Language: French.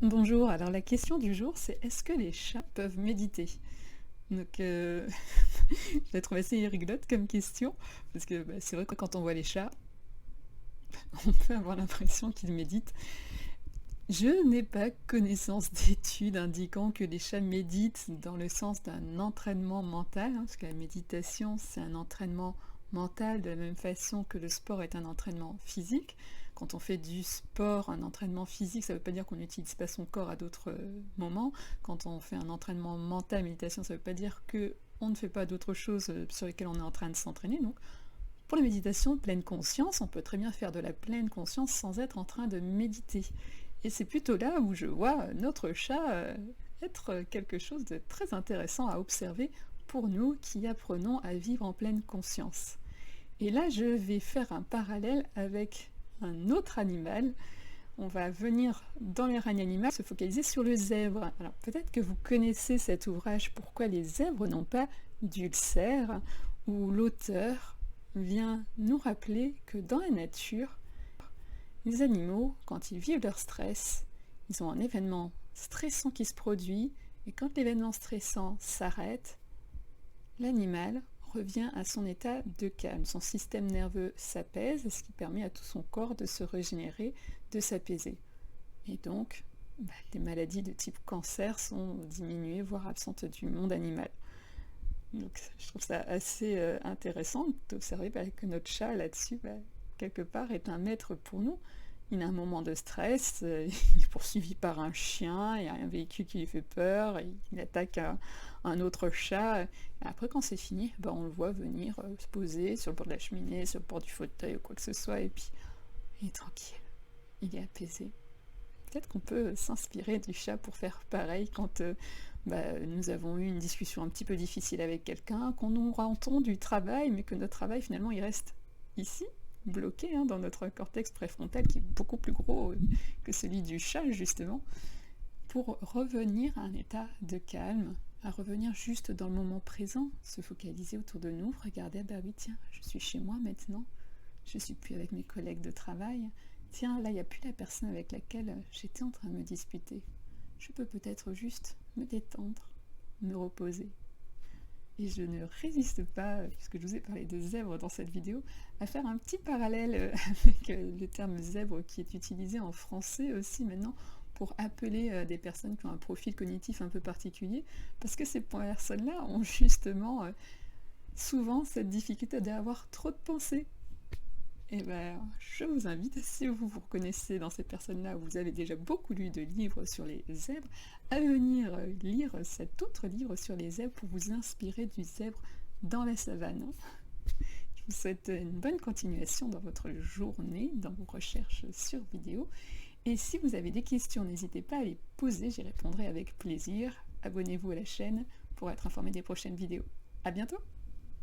Bonjour, alors la question du jour c'est est-ce que les chats peuvent méditer? Donc je la trouve assez rigolote comme question, parce que c'est vrai que quand on voit les chats, on peut avoir l'impression qu'ils méditent. Je n'ai pas connaissance d'études indiquant que les chats méditent dans le sens d'un entraînement mental, hein, parce que la méditation c'est un entraînement mental de la même façon que le sport est un entraînement physique. Quand on fait du sport, un entraînement physique, ça ne veut pas dire qu'on n'utilise pas son corps à d'autres moments. Quand on fait un entraînement mental, méditation, ça ne veut pas dire qu'on ne fait pas d'autres choses sur lesquelles on est en train de s'entraîner. Donc, pour la méditation de pleine conscience, on peut très bien faire de la pleine conscience sans être en train de méditer. Et c'est plutôt là où je vois notre chat être quelque chose de très intéressant à observer pour nous qui apprenons à vivre en pleine conscience. Et là, je vais faire un parallèle avec un autre animal. On va venir dans les règnes animaux se focaliser sur le zèbre. Alors peut-être que vous connaissez cet ouvrage Pourquoi les zèbres n'ont pas d'ulcères, où l'auteur vient nous rappeler que dans la nature, les animaux, quand ils vivent leur stress, ils ont un événement stressant qui se produit, et quand l'événement stressant s'arrête, l'animal revient à son état de calme. Son système nerveux s'apaise, ce qui permet à tout son corps de se régénérer, de s'apaiser. Et donc, les maladies de type cancer sont diminuées, voire absentes du monde animal. Donc je trouve ça assez intéressant d'observer que notre chat là-dessus, quelque part, est un maître pour nous. Il a un moment de stress, il est poursuivi par un chien, il y a un véhicule qui lui fait peur, il attaque un autre chat. Et après, quand c'est fini, on le voit venir se poser sur le bord de la cheminée, sur le bord du fauteuil ou quoi que ce soit, et puis il est tranquille, il est apaisé. Peut-être qu'on peut s'inspirer du chat pour faire pareil quand nous avons eu une discussion un petit peu difficile avec quelqu'un, qu'on nous rentre du travail, mais que notre travail finalement il reste ici, bloqué dans notre cortex préfrontal qui est beaucoup plus gros que celui du chat justement, pour revenir à un état de calme, à revenir juste dans le moment présent, se focaliser autour de nous, regarder, oui tiens, je suis chez moi maintenant, je suis plus avec mes collègues de travail, tiens là il n'y a plus la personne avec laquelle j'étais en train de me disputer, je peux peut-être juste me détendre, me reposer. Et je ne résiste pas, puisque je vous ai parlé de zèbre dans cette vidéo, à faire un petit parallèle avec le terme zèbre qui est utilisé en français aussi maintenant pour appeler des personnes qui ont un profil cognitif un peu particulier, parce que ces personnes-là ont justement souvent cette difficulté d'avoir trop de pensées. Et je vous invite, si vous vous reconnaissez dans ces personnes-là, où vous avez déjà beaucoup lu de livres sur les zèbres, à venir lire cet autre livre sur les zèbres pour vous inspirer du zèbre dans la savane. Je vous souhaite une bonne continuation dans votre journée, dans vos recherches sur vidéo. Et si vous avez des questions, n'hésitez pas à les poser, j'y répondrai avec plaisir. Abonnez-vous à la chaîne pour être informé des prochaines vidéos. À bientôt!